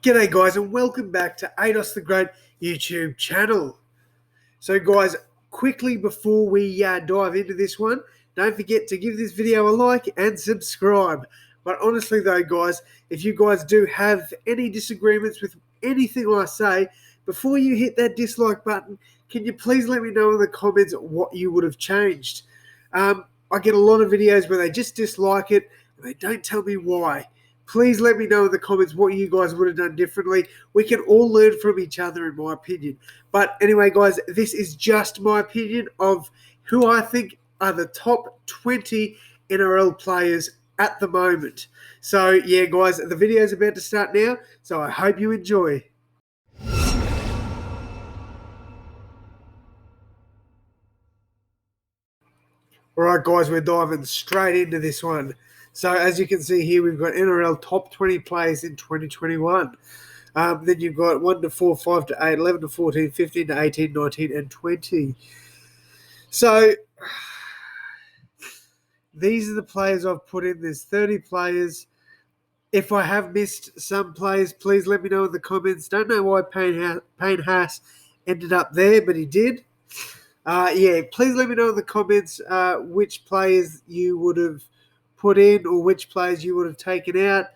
G'day guys and welcome back to Ados the Great YouTube channel. So guys, quickly before we dive into this one, don't forget to give this video a like and subscribe. But honestly though guys, if you guys do have any disagreements with anything I say, before you hit that dislike button, can you please let me know in the comments what you would have changed? I get a lot of videos where they just dislike it and they don't tell me why. Please let me know in the comments what you guys would have done differently. We can all learn from each other, in my opinion. But anyway, guys, this is just my opinion of who I think are the top 20 NRL players at the moment. So, yeah, guys, the video is about to start now, so I hope you enjoy. All right, guys, we're diving straight into this one. So as you can see here, we've got NRL top 20 players in 2021. Then you've got 1 to 4, 5 to 8, 11 to 14, 15 to 18, 19, and 20. So these are the players I've put in. There's 30 players. If I have missed some players, please let me know in the comments. Don't know why Payne Haas ended up there, but he did. Please let me know in the comments which players you would have put in or which players you would have taken out.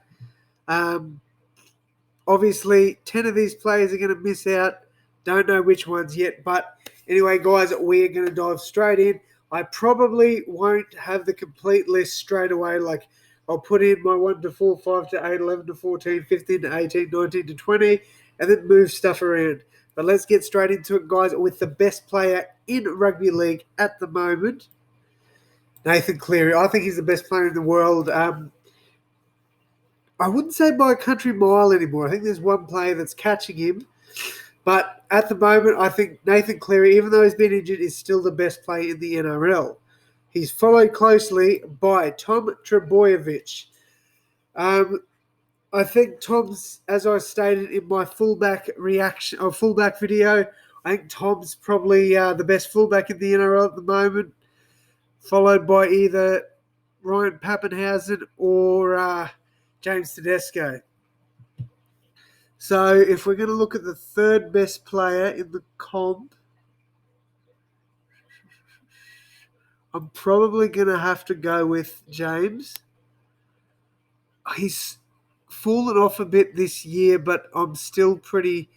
Obviously, 10 of these players are going to miss out. Don't know which ones yet. But anyway, guys, we are going to dive straight in. I probably won't have the complete list straight away. Like, I'll put in my 1 to 4, 5 to 8, 11 to 14, 15 to 18, 19 to 20, and then move stuff around. But let's get straight into it, guys, with the best player in rugby league at the moment, Nathan Cleary. I think he's the best player in the world. I wouldn't say by a country mile anymore. I think there's one player that's catching him. But at the moment, I think Nathan Cleary, even though he's been injured, is still the best player in the NRL. He's followed closely by Tom Trbojevic. I think Tom's, as I stated in my fullback reaction or fullback video, I think Tom's probably the best fullback in the NRL at the moment, followed by either Ryan Papenhuyzen or James Tedesco. So if we're going to look at the third best player in the comp, I'm probably going to have to go with James. He's fallen off a bit this year, but I'm still pretty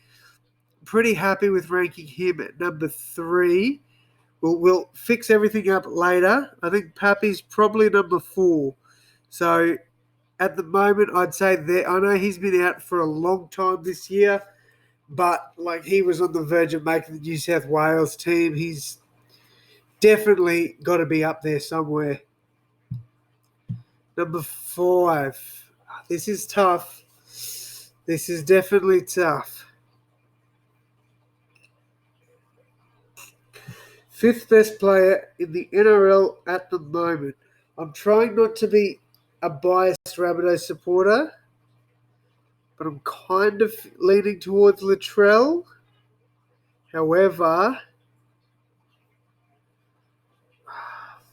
happy with ranking him at number 3. We'll fix everything up later. I think Pappy's probably number 4. So at the moment, I'd say that I know he's been out for a long time this year, but like he was on the verge of making the New South Wales team. He's definitely got to be up there somewhere. Number 5. This is tough. This is definitely tough. 5th best player in the NRL at the moment. I'm trying not to be a biased Rabbitohs supporter, but I'm kind of leaning towards Latrell. However,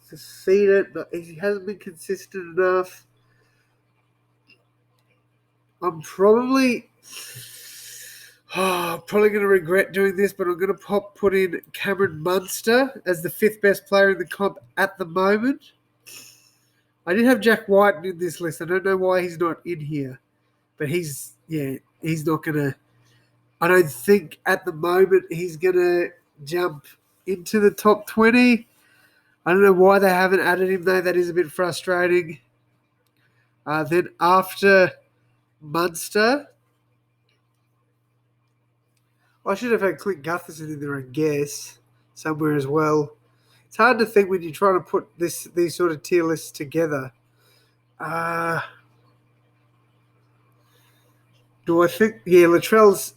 he hasn't been consistent enough. I'm probably going to regret doing this, but I'm going to put in Cameron Munster as the 5th best player in the comp at the moment. I did have Jack White in this list. I don't know why he's not in here, but he's not going to. I don't think at the moment he's going to jump into the top 20. I don't know why they haven't added him, though. That is a bit frustrating. Then after Munster, I should have had Clint Gutherson in there, I guess, somewhere as well. It's hard to think when you're trying to put these sort of tier lists together. Do I think? Yeah, Latrell's.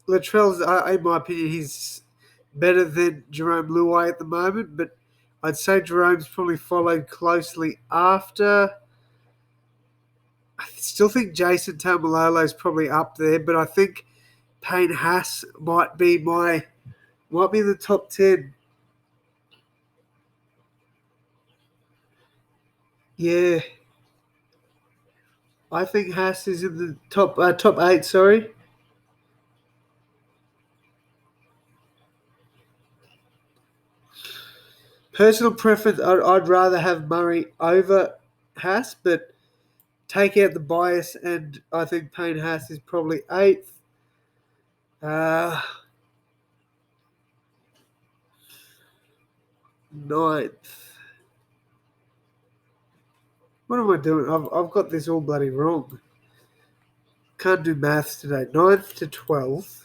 In my opinion, he's better than Jerome Luai at the moment, but I'd say Jerome's probably followed closely after. I still think Jason Taumalolo's probably up there, but I think Payne Haas might be in the top 10. Yeah. I think Haas is in the top 8. Sorry. Personal preference, I'd rather have Murray over Haas, but take out the bias, and I think Payne Haas is probably 8th. Uh, 9th. What am I doing? I've got this all bloody wrong. Can't do maths today. 9th to 12th.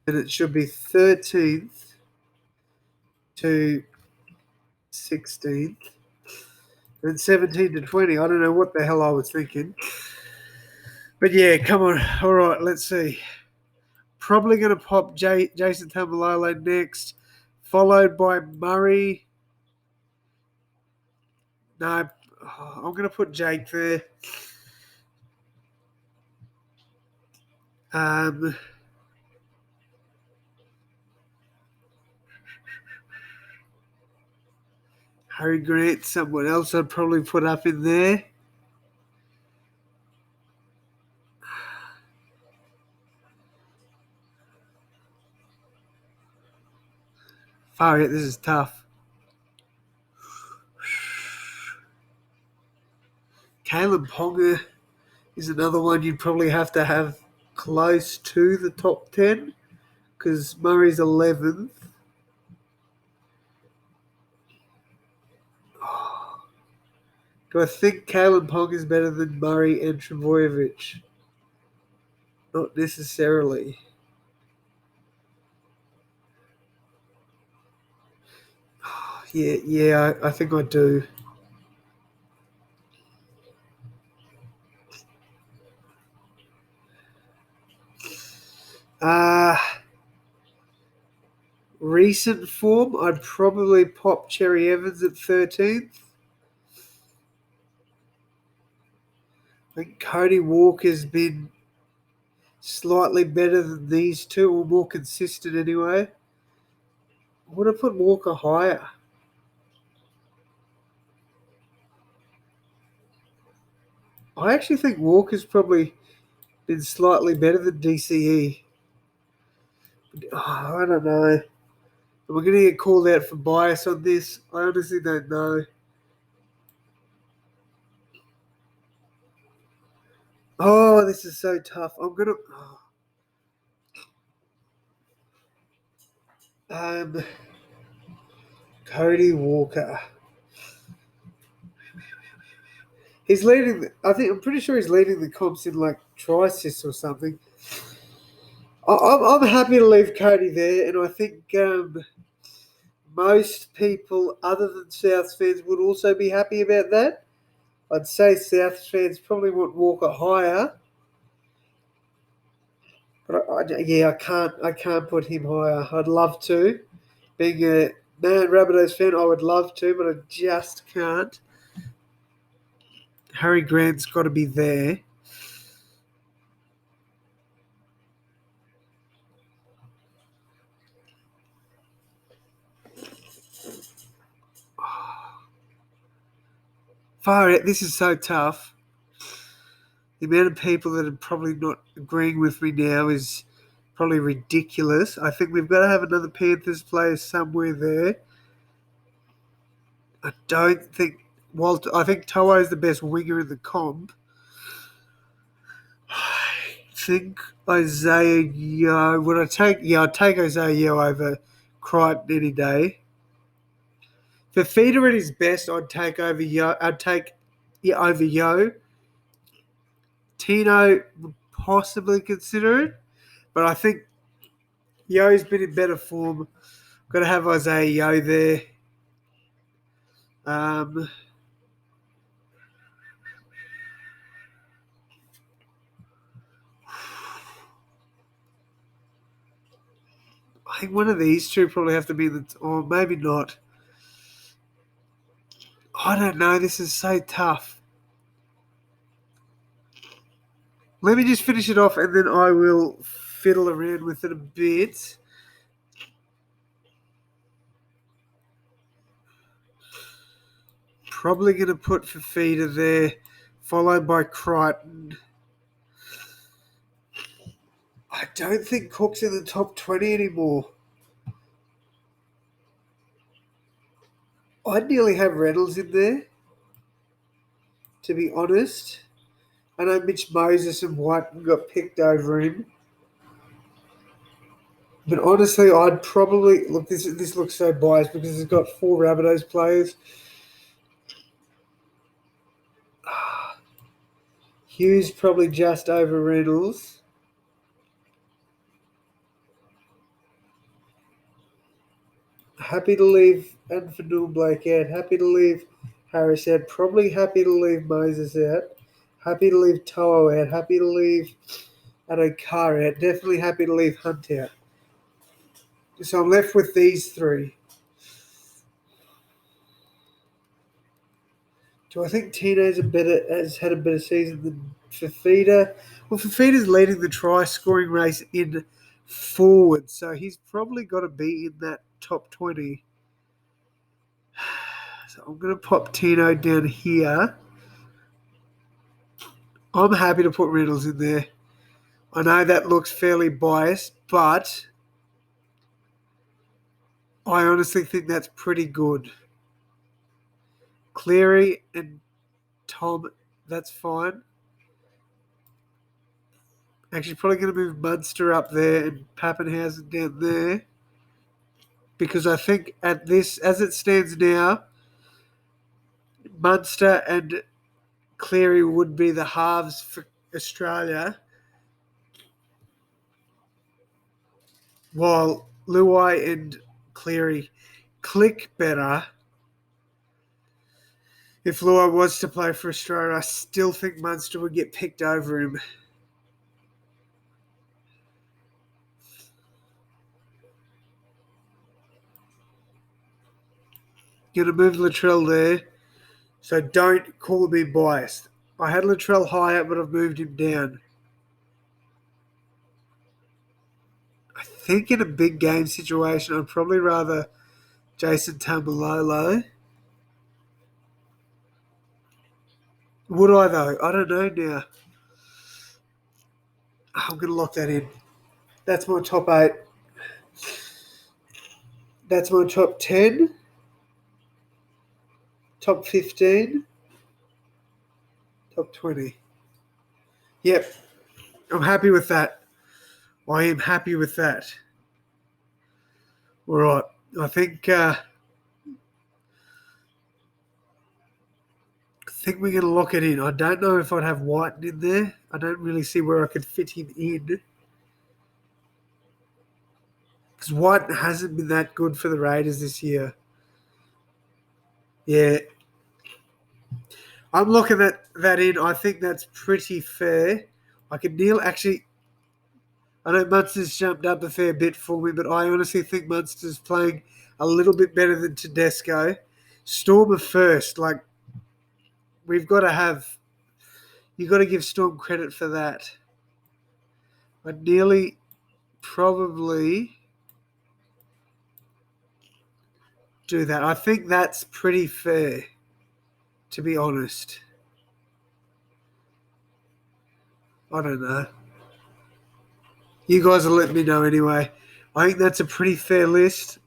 And it should be 13th to 16th. And 17 to 20. I don't know what the hell I was thinking. But yeah, come on. All right, let's see. Probably going to pop Jason Tamalolo next, followed by Murray. No, I'm going to put Jake there. Harry Grant, someone else I'd probably put up in there. Far out, this is tough. Caleb Ponga is another one you'd probably have to have close to the top 10 because Murray's 11th. Do I think Caleb Ponga is better than Murray and Trebojevic? Not necessarily. Yeah, I think I do. Recent form, I'd probably pop Cherry Evans at 13th. I think Cody Walker's been slightly better than these two, or more consistent anyway. I would have put Walker higher. I actually think Walker's probably been slightly better than DCE. I don't know. Am I going to get called out for bias on this? I honestly don't know. Oh, this is so tough. I'm going to... Cody Walker. He's leading. I'm pretty sure he's leading the comps in like try assists or something. I'm happy to leave Cody there, and I think most people other than South fans would also be happy about that. I'd say South fans probably want Walker higher, but I can't put him higher. I'd love to. Being a Man Rabbitohs fan, I would love to, but I just can't. Harry Grant's got to be there. Far out, this is so tough. The amount of people that are probably not agreeing with me now is probably ridiculous. I think we've got to have another Panthers player somewhere there. I don't think Walter. I think Toa is the best winger in the comp. I think Isaiah Yo. Would I take? Yeah, I'd take Isaiah Yo over Crichton any day. For Feeder at his best, I'd take over Yo. I'd take over Yo. Tino would possibly consider it, but I think Yo's been in better form. Got to have Isaiah Yo there. I think one of these two probably have to be or maybe not. I don't know. This is so tough. Let me just finish it off, and then I will fiddle around with it a bit. Probably going to put Fafita there. followed by Crichton. I don't think Cook's in the top 20 anymore. I'd nearly have Reynolds in there, to be honest. I know Mitch Moses and White got picked over him. But honestly, I'd probably... Look, this looks so biased because it's got 4 Rabbitohs players. Hughes probably just over Reynolds. Happy to leave Anfanul Blake out. Happy to leave Harris out. Probably happy to leave Moses out. Happy to leave Toa out. Happy to leave Adokar out. Definitely happy to leave Hunt out. So I'm left with these 3. Do I think Tino's has had a better season than Fafita? Well, Fafita's leading the try scoring race in forward, so he's probably got to be in that top 20. So I'm going to pop Tino down here. I'm happy to put Reynolds in there. I know that looks fairly biased, but I honestly think that's pretty good. Cleary and Tom, that's fine. Actually, probably going to move Munster up there and Pappenhausen down there. Because I think at this, as it stands now, Munster and Cleary would be the halves for Australia, while Luai and Cleary click better. If Luai was to play for Australia, I still think Munster would get picked over him. Going to move Latrell there. So don't call me biased. I had Latrell higher, but I've moved him down. I think in a big game situation, I'd probably rather Jason Tamalolo. Would I, though? I don't know now. I'm going to lock that in. That's my top 8. That's my top 10. Top 15. Top 20. Yep. I'm happy with that. I am happy with that. All right. I think we're going to lock it in. I don't know if I'd have Whiten in there. I don't really see where I could fit him in. Because Whiten hasn't been that good for the Raiders this year. Yeah. I'm looking at that in. I think that's pretty fair. I could kneel. Actually, I know Munster's jumped up a fair bit for me, but I honestly think Munster's playing a little bit better than Tedesco. Storm are first. Like, you've got to give Storm credit for that. I'd nearly probably do that. I think that's pretty fair, to be honest. I don't know. You guys will let me know anyway. I think that's a pretty fair list.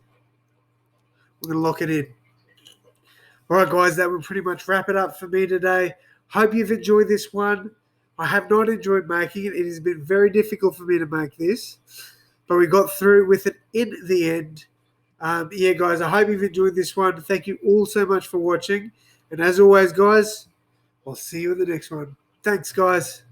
We're going to lock it in. All right, guys, that will pretty much wrap it up for me today. Hope you've enjoyed this one. I have not enjoyed making it. It has been very difficult for me to make this, but we got through with it in the end. Yeah, guys, I hope you've enjoyed this one. Thank you all so much for watching. And as always, guys, I'll see you in the next one. Thanks, guys.